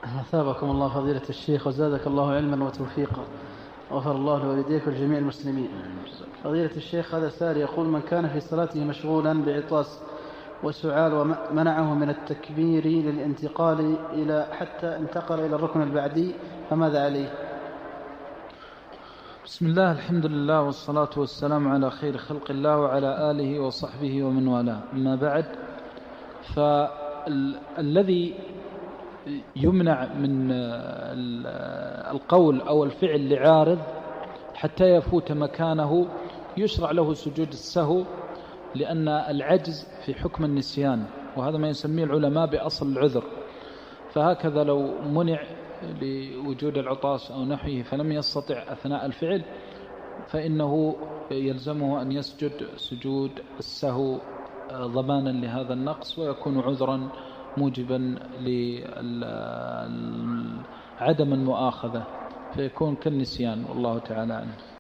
أثابكم الله فضيلة الشيخ وزادك الله علما وتوفيقا، غفر الله لوالديك ولجميع المسلمين. فضيلة الشيخ، هذا سائل يقول: من كان في صلاته مشغولا بعطاس وسعال ومنعه من التكبير للانتقال حتى انتقل إلى الركن البعدي، فماذا عليه؟ بسم الله، الحمد لله، والصلاة والسلام على خير خلق الله وعلى آله وصحبه ومن والاه. أما بعد، فالذي يمنع من القول أو الفعل لعارض حتى يفوت مكانه يشرع له سجود السهو، لأن العجز في حكم النسيان، وهذا ما يسميه العلماء بأصل العذر. فهكذا لو منع لوجود العطاس أو نحوه فلم يستطع أثناء الفعل، فإنه يلزمه أن يسجد سجود السهو ضمانا لهذا النقص، ويكون عذرا موجبا لعدم المؤاخذة، فيكون كالنسيان، والله تعالى عنه.